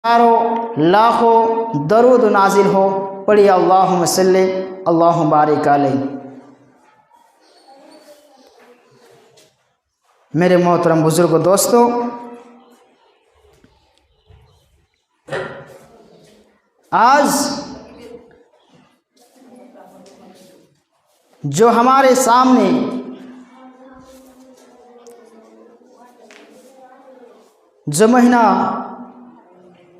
हज़ारों लाखों दरूद नाजिल हो। पढ़िए अल्लाहुम्मा सल्ली अल्लाहुम्मा बारिक अलैहि। मेरे मोहतरम बुजुर्ग दोस्तों, आज जो हमारे सामने जो महीना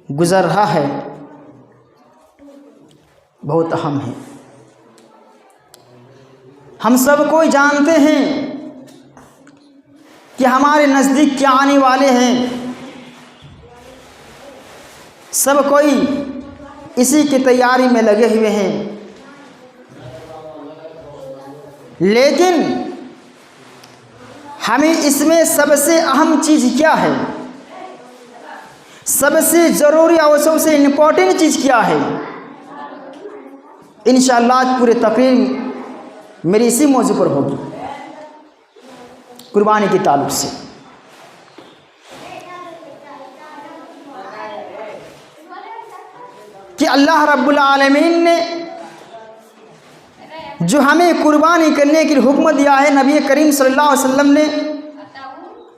गुजर रहा है बहुत अहम है। हम सब कोई जानते हैं कि हमारे नज़दीक क्या आने वाले हैं। सब कोई इसी की तैयारी में लगे हुए हैं, लेकिन हमें इसमें सबसे अहम चीज़ क्या है, सबसे ज़रूरी और सबसे इम्पोर्टेंट चीज़ क्या है, इंशाअल्लाह पूरे तकरीर मेरी इसी मौजू पर होगी, कुर्बानी के ताल्लुक़ से। कि अल्लाह रब्बुल आलमीन ने जो हमें कुर्बानी करने की हुक्म दिया है, नबी करीम सल्लल्लाहु अलैहि वसल्लम ने,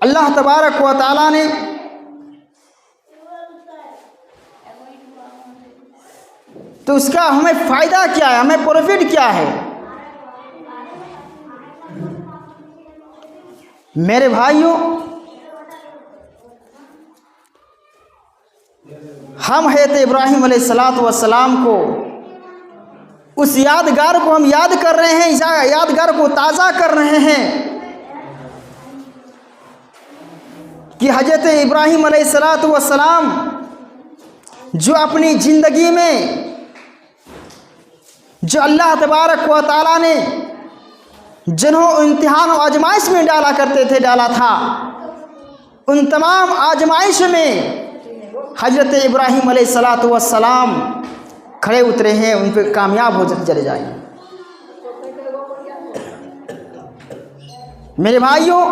अल्लाह तबारक व तआला ने तो उसका हमें फ़ायदा क्या है, हमें प्रॉफिट क्या है। मेरे भाइयों, हम हज़रत इब्राहीम अलैहिस्सलातु वस्सलाम को, उस यादगार को हम याद कर रहे हैं, यादगार को ताज़ा कर रहे हैं कि हज़रत इब्राहीम अलैहिस्सलातु वस्सलाम जो अपनी ज़िंदगी में जो अल्लाह तबारक व तआला ने जिन्हों इम्तिहान और आजमाइश में डाला था, उन तमाम आजमाइश में हज़रत इब्राहीम अलैहिस्सलातु वस्सलाम खड़े उतरे हैं, उन पर कामयाब हो चले जाएंगे। मेरे भाइयों,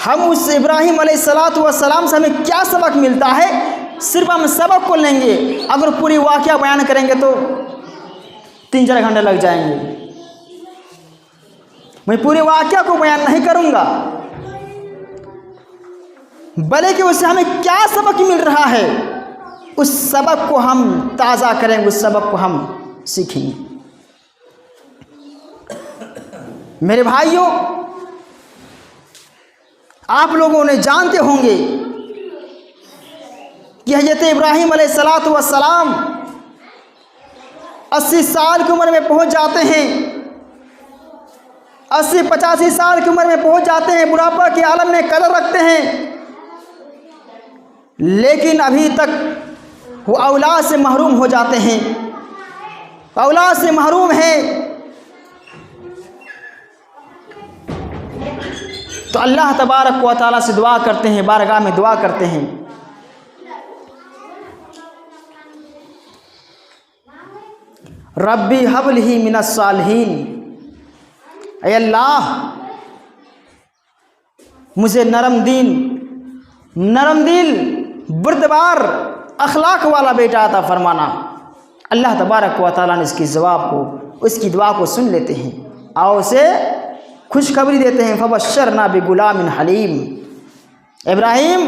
हम उस इब्राहीम अलैहिस्सलातु वस्सलाम से हमें क्या सबक मिलता है, सिर्फ हम सबक को लेंगे। अगर पूरी वाक़या बयान करेंगे तो 3-4 घंटे लग जाएंगे। मैं पूरे वाक़या को बयान नहीं करूंगा, बल्कि उससे हमें क्या सबक मिल रहा है उस सबक को हम ताज़ा करेंगे, उस सबक को हम सीखेंगे। मेरे भाइयों, आप लोगों ने जानते होंगे कि हज़रत इब्राहीम अलैहिस्सलातु वस्सलाम 80 साल की उम्र में पहुंच जाते हैं, 80-85 साल की उम्र में पहुंच जाते हैं, बुढ़ापा के आलम में कदर रखते हैं, लेकिन अभी तक वो औलाद से महरूम हो जाते हैं, औलाद से महरूम हैं। तो अल्लाह तबारक व तआला से दुआ करते हैं, बारगाह में दुआ करते हैं, रब्बी हबलही मिनस सालिहीन, ऐ अल्लाह मुझे नरम दिल बुर्दबार अखलाक वाला बेटा अता फरमाना। अल्लाह तबारक व तआला ने इसकी जवाब को, उसकी दुआ को सुन लेते हैं और उसे खुशखबरी देते हैं, फबश्शरना बिगुलामिन हलीम, इब्राहीम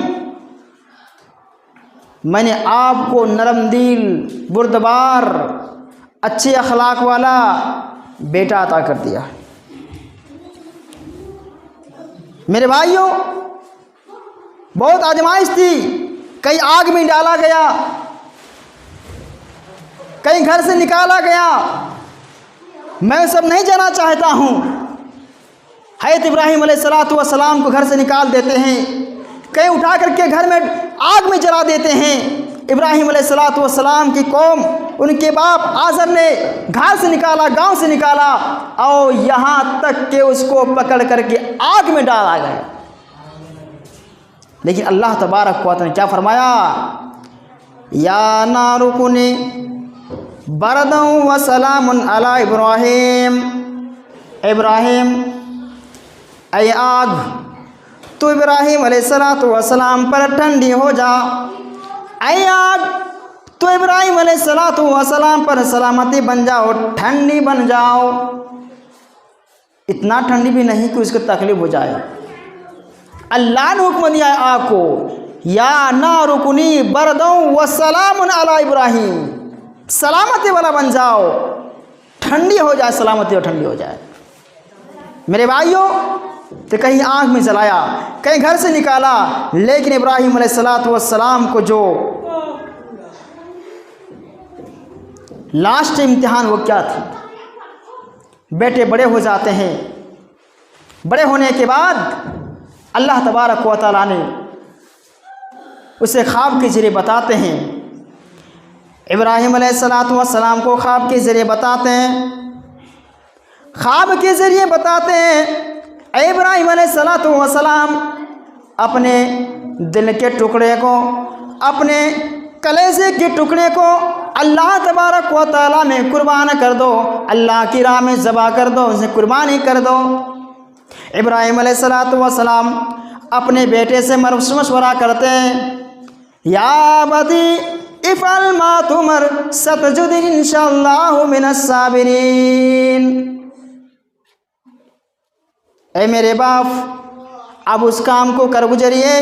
मैंने आपको नरम दिल बुर्दबार अच्छे अखलाक वाला बेटा अता कर दिया। मेरे भाइयों, बहुत आजमाइश थी, कहीं आग में डाला गया, कहीं घर से निकाला गया, मैं सब नहीं जाना चाहता हूँ। हज़रत इब्राहीम अलैहिस्सलातु वस्सलाम को घर से निकाल देते हैं, कहीं उठा करके घर में आग में जला देते हैं। इब्राहीम अलैहिस्सलातु वस्सलाम की कौम, उनके बाप आज़र ने घर से निकाला, गांव से निकाला और यहाँ तक कि उसको पकड़ करके आग में डाला गया। लेकिन अल्लाह तबारक व तआला ने क्या फरमाया, या नारु कुनी बरदन व सलामुन अला इब्राहीम, इब्राहीम ऐ आग तो इब्राहीम अलैहिस्सलातु वस्सलाम पर ठंडी हो जा, ऐ आग, तो इब्राहिम अलैहिस्सलाम पर सलामती बन जाओ, ठंडी बन जाओ। इतना ठंडी भी नहीं कि उसको तकलीफ हो जाए। अल्लाह ने हुक्म दिया है आग को, या नारुकुनी बरदौ व सलामुन अला इब्राहिम, सलामती वाला बन जाओ, ठंडी हो जाए, सलामती और ठंडी हो जाए। मेरे भाइयों, तो कहीं आँख में जलाया, कहीं घर से निकाला, लेकिन इब्राहिम अलैहिस्सलाम को जो लास्ट इम्तिहान वो क्या थी? बेटे बड़े हो जाते हैं, बड़े होने के बाद अल्लाह तबारक व तआला ने उसे ख्वाब के ज़रिए बताते हैं। इब्राहिम अलैहिस्सलाम को ख्वाब के ज़रिए बताते हैं, ख्वाब के ज़रिए बताते हैं इब्राहिम अलैहिस्सलाम अपने दिल के टुकड़े को, अपने कलेजे के टुकड़े को अल्लाह तबारक व तआला में कुर्बान कर दो, अल्लाह की राह में ज़बा कर दो, उसे कुर्बानी कर दो। इब्राहिम अलैहिस्सलाम अपने बेटे से मशवरा करते हैं, या बदी इफ़अल मा तुमर सतजुदिनी इंशाअल्लाहु मिनस साबिरीन। ऐ मेरे बाप, अब उस काम को कर गुजरिए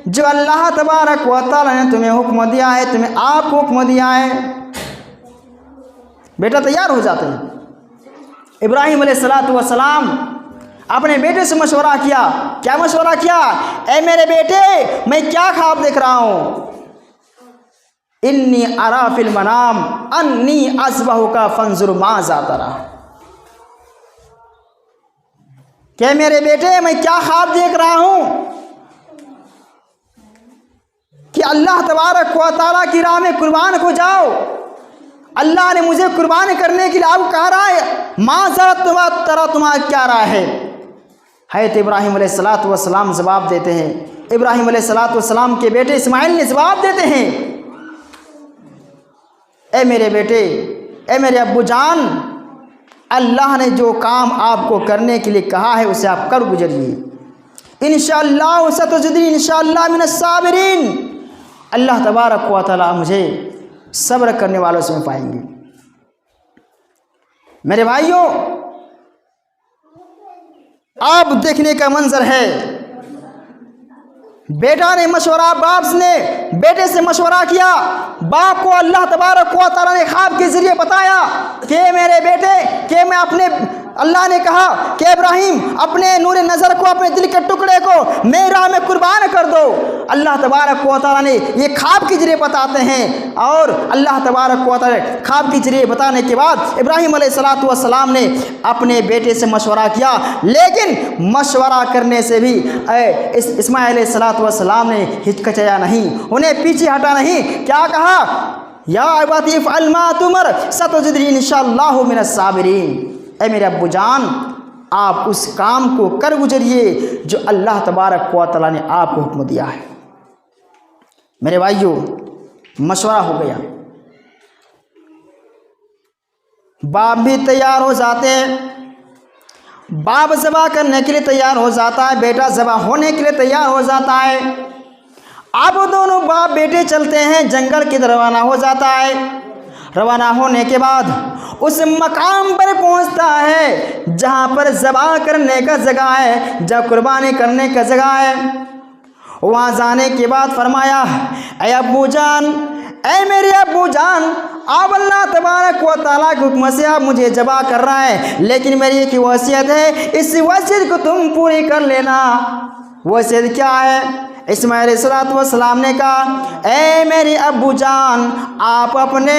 जो अल्लाह तबारक व तआला ने तुम्हें हुक्म दिया है, तुम्हें आपको हुक्म दिया है। बेटा तैयार हो जाते हैं। इब्राहिम अलैहिस्सलाम अपने बेटे से मशवरा किया। क्या मशवरा किया? ऐ मेरे बेटे, मैं क्या ख्वाब देख रहा हूँ? इन्नी अरा फिल मनाम अन्नी अस्बहुका फंजुर माज़ा तरा। क्या मेरे बेटे, मैं क्या ख्वाब देख रहा हूँ कि अल्लाह तबारक व तआला की राह में कुर्बान हो जाओ। अल्लाह ने मुझे कुर्बान करने के लिए आपको कहा रहा है, माज़ा तरा, तुम्हारा क्या राय है? हज़रत इब्राहिम अलैहिस्सलाम जवाब देते हैं। इब्राहिम अलैहिस्सलाम के बेटे इस्माइल ने जवाब देते हैं, ऐ मेरे बेटे, ऐ मेरे अब्बू जान, अल्लाह ने जो काम आपको करने के लिए कहा है उसे आप कर गुजरिए। इंशाअल्लाह सतजुदिनी इंशाअल्लाह मिनस साबिरीन। अल्लाह तबारक व तआला मुझे सब्र करने वालों से पाएंगे। मेरे भाइयों, अब देखने का मंजर है, बेटा ने मशवरा, बाप ने बेटे से मशवरा किया। बाप को अल्लाह तबारक व तआला ने ख्वाब के जरिए बताया कि मेरे बेटे, कि मैं अपने, अल्लाह ने कहा कि इब्राहिम अपने नूर नज़र को, अपने दिल के टुकड़े को मेरी राह में कुर्बान कर दो। अल्लाह तबारक व तआला ने ये ख्वाब के जरिए बताते हैं, और अल्लाह तबारक व तआला ख्वाब के जरिए बताने के बाद इब्राहिम अलैहिस्सलाम ने अपने बेटे से मशवरा किया। लेकिन मशवरा करने से भी इस्माइल अलैहिस्सलाम ने हिचकिचाया नहीं, उन्हें पीछे हटा नहीं। क्या कहा? या अबती इफ़अल मा तुमर सतजुदिनी इंशाअल्लाहु मिनस साबिरीन। ऐ मेरे अब्बू जान, आप उस काम को कर गुजरिए जो अल्लाह तबारक व तआला ने आपको हुक्म दिया है। मेरे भाइयों, मशवरा हो गया, बाप भी तैयार हो जाते हैं, बाप ज़बा करने के लिए तैयार हो जाता है, बेटा ज़बा होने के लिए तैयार हो जाता है। अब दोनों बाप बेटे चलते हैं, जंगल की तरफ रवाना हो जाता है। रवाना होने के बाद उस मकाम पर पहुंचता है जहां पर ज़बा करने का जगह है, जहाँ कुर्बानी करने का जगह है। वहाँ जाने के बाद फरमाया, ऐ अब्बू जान, ऐ मेरे अब्बू जान, आप अल्लाह तबारक व तआला के हुक्म से आप मुझे ज़बा कर रहा है, लेकिन मेरी एक वसीयत है, इस वसीयत को तुम पूरी कर लेना। वसीयत क्या है? इस्माइल अलैहिस्सलाम ने कहा, ऐ मेरे अब्बू जान, आप अपने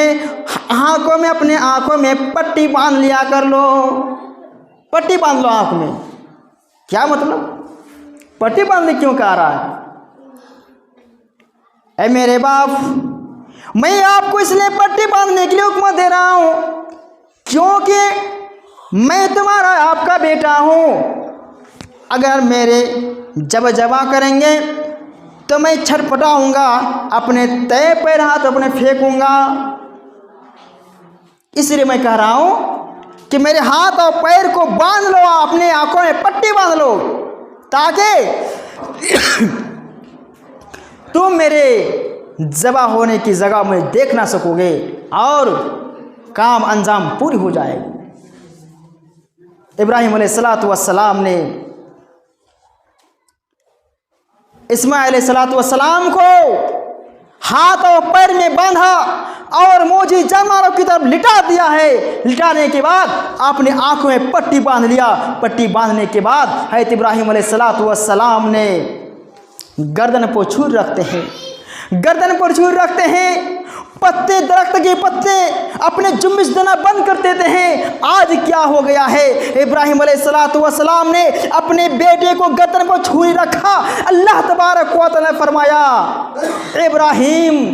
आँखों में, अपने आँखों में पट्टी बांध लिया कर लो। पट्टी बांध लो आँख में। क्या मतलब? पट्टी बांधने क्यों कह रहा है? ऐ मेरे बाप, मैं आपको इसलिए पट्टी बांधने के लिए हुक्म दे रहा हूँ क्योंकि मैं तुम्हारा, आपका बेटा हूँ। अगर मेरे जब ज़बा करेंगे तो मैं छटपटाऊंगा, अपने तय पैर हाथ अपने फेंकूंगा। इसलिए मैं कह रहा हूं कि मेरे हाथ और पैर को बांध लो, अपने आंखों में पट्टी बांध लो, ताकि तुम मेरे ज़बह होने की जगह में देख ना सकोगे और काम अंजाम पूरी हो जाएगी। इब्राहिम अलैहिस्सलातु वस्सलाम ने इस्माइल अलैहिस्सलातु वस्सलाम को हाथ और पैर में बांधा और मौजी जानवरों की तरफ लिटा दिया है। लिटाने के बाद अपने आंखों में पट्टी बांध लिया। पट्टी बांधने के बाद हज़रत इब्राहिम अलैहिस्सलातु वस्सलाम ने गर्दन पर छुरी रखते हैं, गर्दन पर छुरी रखते हैं, पत्ते दरख्त के पत्ते अपने जुम्बिश देना बंद कर देते हैं। आज क्या हो गया है, इब्राहिम अलैहिस्सलातु वस्सलाम ने अपने बेटे को गर्दन पर छुरी रखा। अल्लाह तबारक व तआला ने फरमाया, इब्राहिम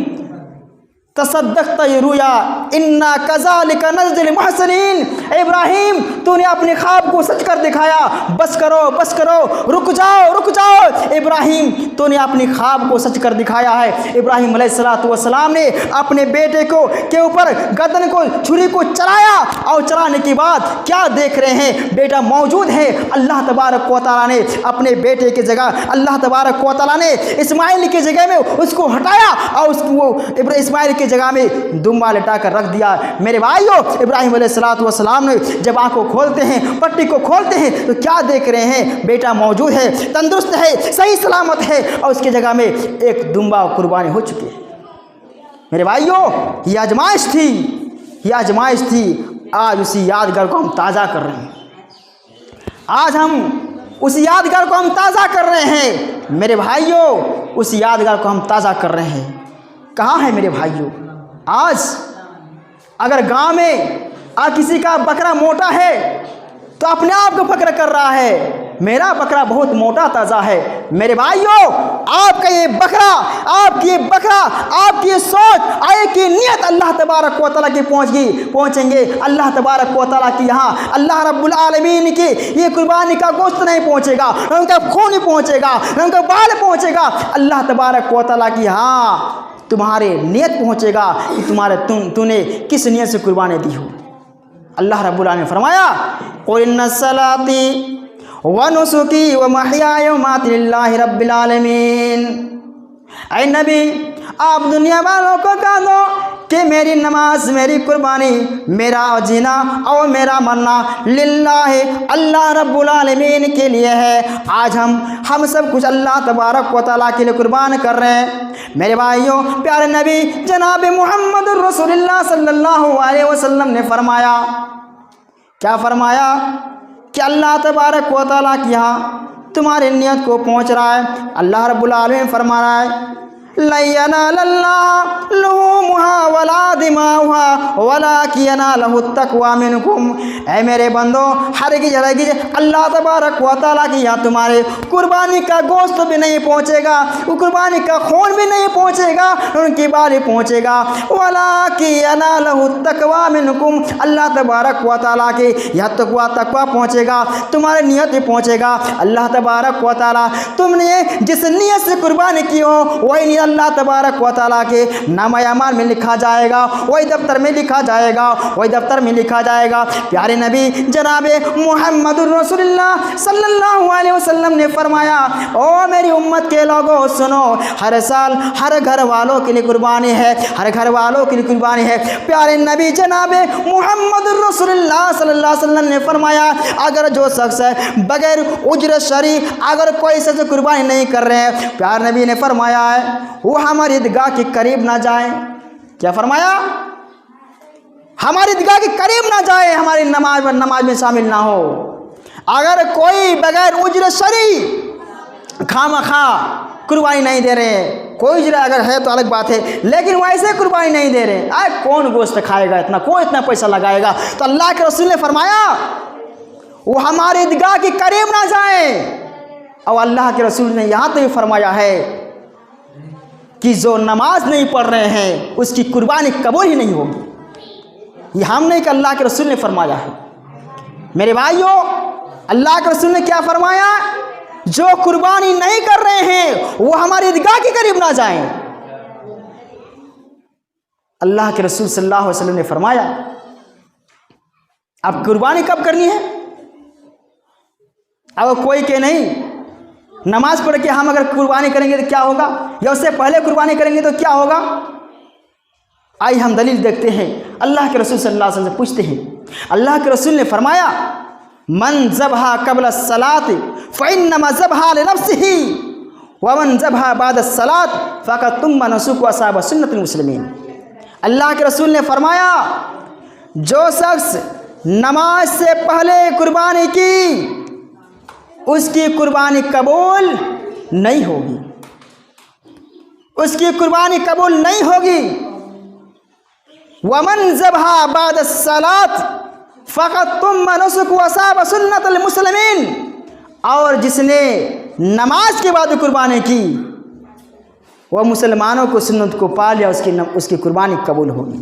तसद्दक़्त रुया इन्ना कज़ालिका नज़्जिल मुहसिनीन। इब्राहिम तूने अपने ख्वाब को सच कर दिखाया। बस करो, बस करो, रुक जाओ, रुक जाओ। इब्राहिम तूने अपने ख्वाब को सच कर दिखाया है। इब्राहिम अलैहिस्सलातु वस्सलाम ने अपने बेटे को के ऊपर गर्दन को छुरी को चलाया और चलाने के बाद क्या देख रहे हैं, बेटा मौजूद है। अल्लाह तबारक व तआला ने अपने बेटे की जगह, अल्लाह तबारक व तआला ने इस्माइल की जगह में उसको हटाया और उसको इस्माइल की जगह में दुम्बा लिटा कर रख दिया। मेरे भाइयों, इब्राहिम अलैहिस्सलातु वस्सलाम ने जब आंखों खोलते हैं, पट्टी को खोलते हैं तो क्या देख रहे हैं, बेटा मौजूद है, तंदुरुस्त है, सही सलामत है और उसकी जगह में एक दुम्बा कुर्बानी हो चुकी है। मेरे भाइयों, ये आजमाइश थी, ये आजमाइश थी। आज उसी यादगार को हम ताज़ा कर रहे हैं। आज हम उस यादगार को हम ताज़ा कर रहे हैं। मेरे भाइयों, उस यादगार को हम ताज़ा कर रहे हैं। कहाँ है मेरे भाइयों? आज अगर गांव में किसी का बकरा मोटा है तो अपने आप को फक्र कर रहा है, मेरा बकरा बहुत मोटा ताज़ा है। मेरे भाइयों, आपका ये बकरा, आपकी ये बकरा, आपकी ये सोच, आपकी नियत अल्लाह तबारक व तआला की पहुँचेंगे अल्लाह तबारक व तआला की यहाँ। अल्लाह रब्बुल आलमीन की ये कुर्बानी का गोश्त नहीं पहुँचेगा, उनका खून नहीं पहुँचेगा, उनका बाल पहुँचेगा। अल्लाह तबारक व तआला की यहाँ तुम्हारे नियत पहुँचेगा कि तूने किस नियत से कुर्बानी दी हो। अल्लाह रब्बुल आलमीन ने फरमाया, क़ुल इन्ना सलाती व नुसुकी व महयाय व ममाती लिल्लाहि रब्बिल आलमीन। ऐ नबी, आप दुनिया वालों को कह दो कि मेरी नमाज, मेरी कुर्बानी, मेरा जीना और मेरा मरना लिल्लाहि, अल्लाह रब्बुल आलमीन के लिए है। आज हम सब कुछ अल्लाह तबारक व तआला के लिए कुर्बान कर रहे हैं। मेरे भाइयों, प्यारे नबी जनाब मुहम्मदुर रसूलुल्लाह सल्लल्लाहु अलैहि वसल्लम ने फरमाया, क्या फरमाया कि अल्लाह तबारक व तआला के यहाँ तुम्हारे नियत को पहुँच रहा है। अल्लाह रब्बुल आलमीन फरमा रहा है, ला यनालल्लाहु लुहुमुहा वला दिमाउहा वलाकिन यनालुहु तक़वा मिनकुम। ऐ मेरे बंदो, हरगिज़ अल्लाह तबारक व तआला की यहाँ तुम्हारे कुर्बानी का गोश्त भी नहीं पहुँचेगा, वो कुर्बानी का खून भी नहीं पहुँचेगा, उनकी बाल ही पहुँचेगा। वलाकिन यनालुहु तक़वा मिनकुम, अल्लाह तबारक व तआला के यहाँ तक़वा पहुँचेगा, तुम्हारे नियत ही पहुँचेगा। अल्लाह तबारक व तआला तुमने जिस नियत से कुर्बानी की हो वही अल्लाह तबारक व तआला के नामा अमाल में लिखा जाएगा, वही दफ्तर में लिखा जाएगा, वही दफ्तर में लिखा जाएगा। प्यारे नबी जनाबे मुहम्मदुर रसूलुल्लाह सल्लल्लाहु अलैहि वसल्लम ने फरमाया, ओ मेरी उम्मत के लोगों सुनो, हर साल हर घर वालों के लिए कुर्बानी है, हर घर वालों के लिए कुर्बानी है। प्यारे नबी जनाबे मुहम्मदुर रसूलुल्लाह सल्लल्लाहु अलैहि वसल्लम ने फरमाया, अगर जो शख्स है बगैर उजरत शरी अगर कोई शख्स कुर्बानी नहीं कर रहे हैं, प्यारे नबी ने फरमाया है वो हमारी ईदगाह के करीब ना जाए। क्या फरमाया? हमारी ईदगाह के करीब ना जाए, हमारी नमाज में शामिल ना हो। अगर कोई बगैर उजरत शरी खामखा कुर्बानी नहीं दे रहे, कोई उजरा अगर है तो अलग बात है, लेकिन वैसे कुर्बानी नहीं दे रहे, आए कौन गोश्त खाएगा इतना, कौन इतना पैसा लगाएगा? तो अल्लाह के रसूल ने फरमाया वो हमारी ईदगाह के करीब ना जाए। और अल्लाह के रसूल ने यहाँ तो ये फरमाया है कि जो नमाज नहीं पढ़ रहे हैं उसकी कुर्बानी कबूल ही नहीं होगी। ये हम नहीं कि अल्लाह के रसूल ने फरमाया है। मेरे भाइयों, अल्लाह के रसूल ने क्या फरमाया? जो कुर्बानी नहीं कर रहे हैं वो हमारी ईदगाह के करीब ना जाएं। अल्लाह के रसूल सल्लल्लाहु अलैहि वसल्लम ने फरमाया, अब कुर्बानी कब करनी है? अब कोई के नहीं नमाज पढ़ के हम अगर कुर्बानी करेंगे तो क्या होगा, या उससे पहले कुर्बानी करेंगे तो क्या होगा। आइए हम दलील देखते हैं। अल्लाह के रसूल सल्लल्लाहु अलैहि वसल्लम पूछते हैं, अल्लाह के रसूल ने फरमाया, मन ज़बहा क़ब्ल सलात फ़इन्नमा ज़बहा लिनफ्सिही व मन ज़बहा बाद सलात फ़क़द तुम्मा नुसुक व असहाब सुन्नतुल मुस्लिमीन। अल्लाह के रसूल ने फरमाया, जो शख्स नमाज से पहले कुर्बानी की उसकी कुर्बानी कबूल नहीं होगी, उसकी कुर्बानी कबूल नहीं होगी। वमन ज़बहा बाद सलात फ़क़द तुम्मा नुसुक व असहाब सुन्नतुल मुस्लिमीन, और जिसने नमाज के बाद कुर्बानी की वह मुसलमानों को सुन्नत को पा लिया, उसकी कुर्बानी कबूल होगी।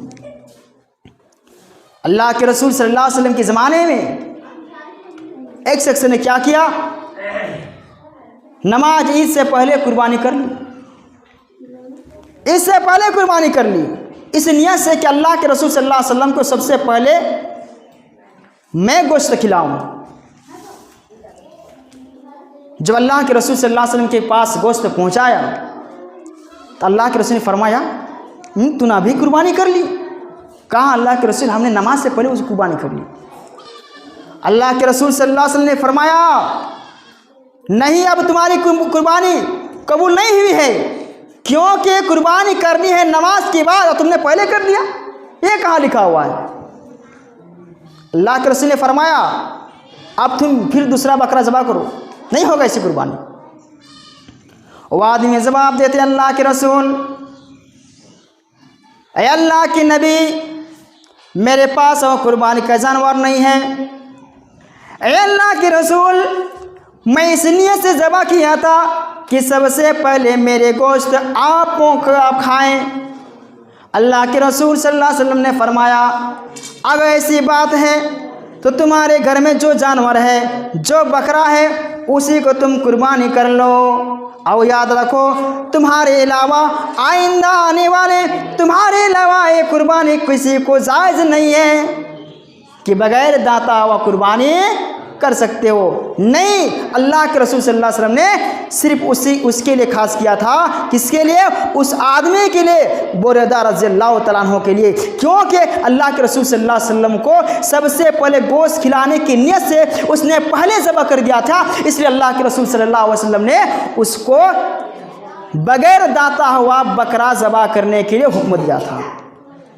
अल्लाह के रसूल सल्लल्लाहु अलैहि वसल्लम के ज़माने में एक शख्स ने क्या किया, नमाज ईद से पहले कुर्बानी कर ली, ईद से पहले कुर्बानी कर ली, इस नियत से कि अल्लाह के रसूल सल्लल्लाहु अलैहि वसल्लम को सबसे पहले मैं गोश्त खिलाऊं। जब अल्लाह के रसूल सल्लल्लाहु अलैहि वसल्लम के पास गोश्त पहुंचाया तो अल्लाह के रसूल ने फरमाया, तूने अभी कुर्बानी कर ली। कहा, अल्लाह के रसूल हमने नमाज से पहले उसकी कुर्बानी कर ली। अल्लाह के रसूल सल्लल्लाहु अलैहि वसल्लम ने फरमाया, नहीं, अब तुम्हारी कुर्बानी कबूल नहीं हुई है, क्योंकि कुर्बानी करनी है नमाज के बाद और तुमने पहले कर दिया। ये कहाँ लिखा हुआ है। अल्लाह के रसूल ने फरमाया, अब तुम फिर दूसरा बकरा ज़बह करो, नहीं होगा ऐसी कुर्बानी। वो आदमी जवाब देते, अल्लाह के रसूल, ऐ अल्लाह के नबी, मेरे पास वो कुर्बानी का जानवर नहीं है। ऐ अल्लाह के रसूल, मैं इस नियत से ज़बह किया था कि सबसे पहले मेरे गोश्त आप खाएं। अल्लाह के रसूल सल्लल्लाहु अलैहि वसल्लम ने फरमाया, अगर ऐसी बात है तो तुम्हारे घर में जो जानवर है, जो बकरा है, उसी को तुम कुर्बानी कर लो। और याद रखो, तुम्हारे अलावा आइंदा आने वाले तुम्हारे अलावा ये कुर्बानी किसी को जायज़ नहीं है कि बगैर दाता हुआ कुर्बानी कर सकते हो। नहीं, अल्लाह के रसूल सल्लल्लाहु अलैहि वसल्लम ने सिर्फ उसके लिए खास किया था। किसके लिए? उस आदमी के लिए, बुरैदा रज़ियल्लाहु तआला अन्हु के लिए, क्योंकि अल्लाह के रसूल सल्लल्लाहु अलैहि वसल्लम को सबसे पहले गोश्त खिलाने की नियत से उसने पहले ज़बह कर दिया था, इसलिए अल्लाह के रसूल सल्लल्लाहु अलैहि वसल्लम ने उसको बगैर दाता हुआ बकरा ज़बह करने के लिए हुक्म दिया था।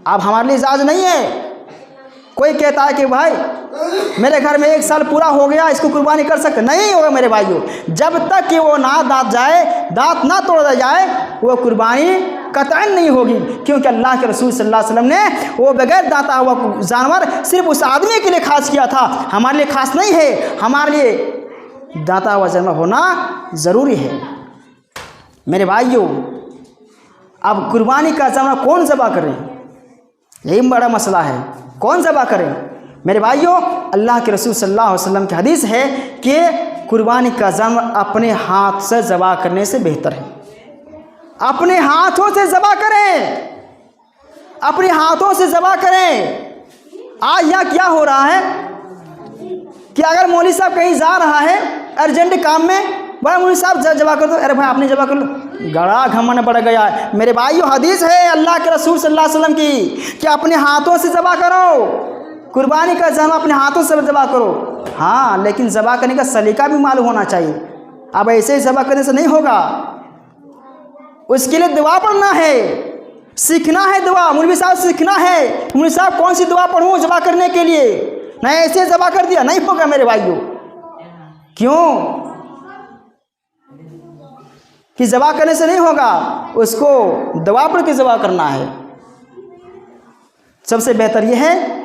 अब हमारे लिए इजाज़त नहीं है। कोई कहता है कि भाई मेरे घर में 1 साल पूरा हो गया, इसको कुर्बानी कर सकते, नहीं होगा मेरे भाइयों। जब तक कि वो ना दांत ना तोड़ा जाए, वो कुर्बानी कतई नहीं होगी, क्योंकि अल्लाह के रसूल सल्लल्लाहु अलैहि वसल्लम ने वो बगैर दाता हुआ जानवर सिर्फ उस आदमी के लिए खास किया था, हमारे लिए खास नहीं है। हमारे लिए दाता हुआ जानवर होना ज़रूरी है। मेरे भाइयों, अब कुर्बानी का जानवर कौन ज़बह करें, यही बड़ा मसला है। कौन ज़बह करें? मेरे भाइयों, अल्लाह के रसूल सल्लल्लाहु अलैहि वसल्लम की हदीस है कि कुर्बानी का जानवर अपने हाथ से ज़बह करने से बेहतर है। अपने हाथों से ज़बह करें, अपने हाथों से ज़बह करें। आज यहाँ क्या हो रहा है कि अगर मौलवी साहब कहीं जा रहा है अर्जेंट काम में, बड़ा मौलवी साहब ज़बह कर दो, अरे भाई आपने ज़बह कर लो, गड़ा घमंड बढ़ गया है। मेरे भाइयों, हदीस है अल्लाह के रसूल सल्लल्लाहु अलैहि वसल्लम की कि अपने हाथों से ज़बह करो, कुर्बानी का जानवर अपने हाथों से ज़बह करो। हाँ, लेकिन ज़बह करने का सलीका भी मालूम होना चाहिए। अब ऐसे ही ज़बह करने से नहीं होगा, उसके लिए दुआ पढ़ना है, सीखना है दुआ। मौलवी साहब सीखना है, मौलवी साहब कौन सी दुआ पढ़ूँ ज़बह करने के लिए, नहीं ऐसे ज़बह कर दिया, नहीं होगा मेरे भाइयों। क्यों? कि ज़बह करने से नहीं होगा, उसको दुआ पढ़ के ज़बह करना है। सबसे बेहतर यह है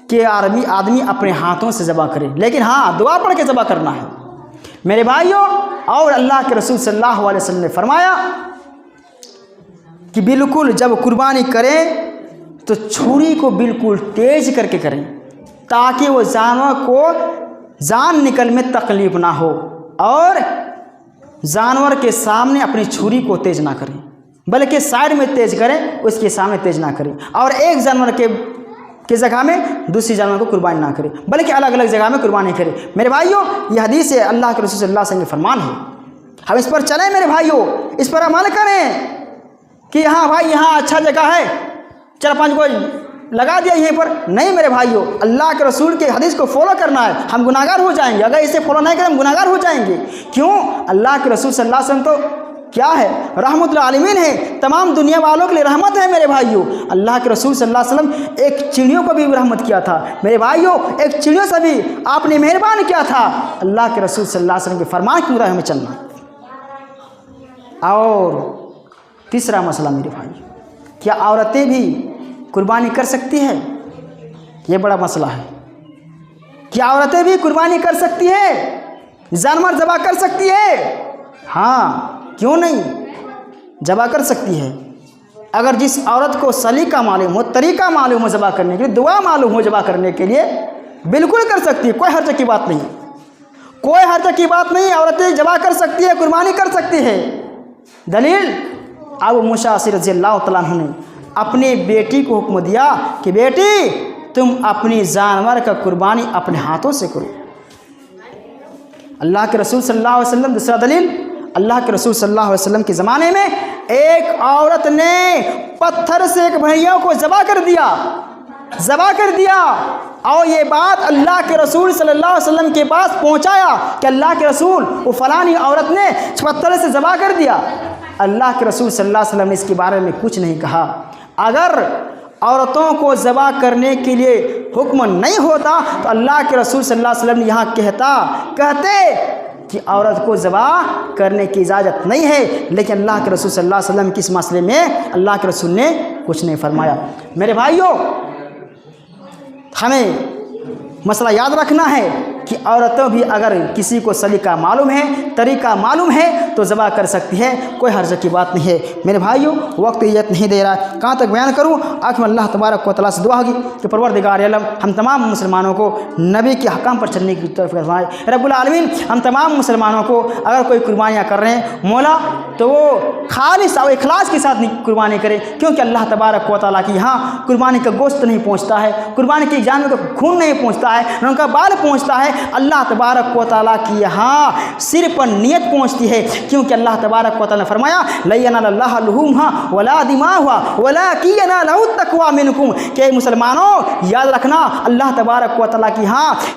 कि आदमी अपने हाथों से ज़बह करे, लेकिन हाँ, दुआ पढ़ के ज़बह करना है मेरे भाइयों। और अल्लाह के रसूल सल्लल्लाहु अलैहि वसल्लम ने फरमाया कि बिल्कुल जब कुर्बानी करें तो छुरी को बिल्कुल तेज करके करें, ताकि वो जानवर को जान निकल में तकलीफ ना हो, और जानवर के सामने अपनी छुरी को तेज ना करें, बल्कि साइड में तेज करें, उसके सामने तेज ना करें। और एक जानवर के जगह में दूसरी जानवर को कुर्बानी ना करें, बल्कि अलग अलग जगह में कुर्बानी करें। मेरे भाइयों, यह हदीस है अल्लाह के रसूल सल्लल्लाहु अलैहि वसल्लम का फरमान है। हम इस पर चलें मेरे भाइयों, इस पर अमल करें कि हाँ भाई यहाँ अच्छा जगह है, 4-5 को लगा दिया यहीं पर। नहीं मेरे भाइयों, अल्लाह के रसूल के हदीस को फॉलो करना है। हम गुनाहगार हो जाएंगे अगर इसे फॉलो नहीं करें, हम गुनाहगार हो जाएंगे। क्यों? अल्लाह के रसूल सल्लल्लाहु अलैहि वसल्लम तो क्या है, रहमतुल आलमीन है, तमाम दुनिया वालों के लिए रहमत है मेरे भाइयों। अल्लाह के रसूल सल्लल्लाहु अलैहि वसल्लम एक चिड़ियों को भी रहमत किया था मेरे भाइयों, एक चिड़ियों से भी आपने मेहरबान किया था। अल्लाह के रसूल सल्लल्लाहु अलैहि वसल्लम के फरमान की मुताबिक हमें चलना। और तीसरा मसला मेरे भाई, क्या औरतें भी कुर्बानी कर सकती है? ये बड़ा मसला है। क्या औरतें भी कुर्बानी कर सकती है, जानवर ज़बह कर सकती है? हाँ, क्यों नहीं, ज़बह कर सकती है। अगर जिस औरत को सलीका मालूम हो, तरीका मालूम हो ज़बह करने के लिए, दुआ मालूम हो ज़बह करने के लिए, बिल्कुल कर सकती है, कोई हर्ज की बात नहीं, कोई हर्ज की बात नहीं। औरतें ज़बह कर सकती है, कुर्बानी कर सकती है। दलील, अबू मूसा रज़ियल्लाहु तआला अन्हु ने अपनी बेटी को हुक्म दिया कि बेटी तुम अपनी जानवर का कुर्बानी अपने हाथों से करो। अल्लाह के रसूल सल्लल्लाहु अलैहि वसल्लम, दूसरा दलील, अल्लाह के रसूल सल्लल्लाहु अलैहि वसल्लम के ज़माने में एक औरत ने पत्थर से एक भेड़िया को ज़बह कर दिया, ज़बह कर दिया। और ये बात अल्लाह के रसूल सल्लल्लाहु अलैहि वसल्लम के पास पहुंचाया कि अल्लाह के रसूल, वो फलानी औरत ने पत्थर से ज़बह कर दिया। अल्लाह के रसूल सल्लल्लाहु अलैहि वसल्लम ने इसके बारे में कुछ नहीं कहा। अगर औरतों को ज़बह करने के लिए हुक्म नहीं होता तो अल्लाह के रसूल सल्लल्लाहु अलैहि वसल्लम ने यहाँ कहते कि औरत को ज़बह करने की इजाज़त नहीं है। लेकिन अल्लाह के रसूल सल्लल्लाहु अलैहि वसल्लम किस मसले में अल्लाह के रसूल ने कुछ नहीं फरमाया। मेरे भाइयों, हमें मसला याद रखना है कि औरतों भी अगर किसी को सलीका मालूम है, तरीका मालूम है तो ज़बह कर सकती है, कोई हर्ज की बात नहीं है। मेरे भाइयों, वक्त इजाज़त नहीं दे रहा, कहाँ तक बयान करूँ। आखिर में अल्लाह तबारक व तआला से दुआ होगी कि परवरदिगार आलम हम तमाम मुसलमानों को नबी के हकाम पर चलने की तौफीक फरमाए। रब्बुल आलमीन हम तमाम मुसलमानों को अगर कोई कुर्बानियाँ कर रहे हैं मौला, तो वो खालिस और इखलास के साथ कुर्बानी करें, क्योंकि अल्लाह तबारक व तआला की यहाँ कुर्बानी का गोश्त नहीं पहुँचता है, कुर्बानी के जानवर का खून नहीं पहुँचता है, न उनका बाल पहुँचता है। अल्लाह तबारक व तआला की यहाँ सिर पर नियत पहुँचती है, क्योंकि अल्लाह तबारक व तआला ने फरमाया ला यनालल्लाहु लुहूमुहा वला दिमाहुहा वलाकिन यनालुहु तक़वा मिनकुम। के मुसलमानों याद रखना, अल्लाह तबारक व तआला की यहाँ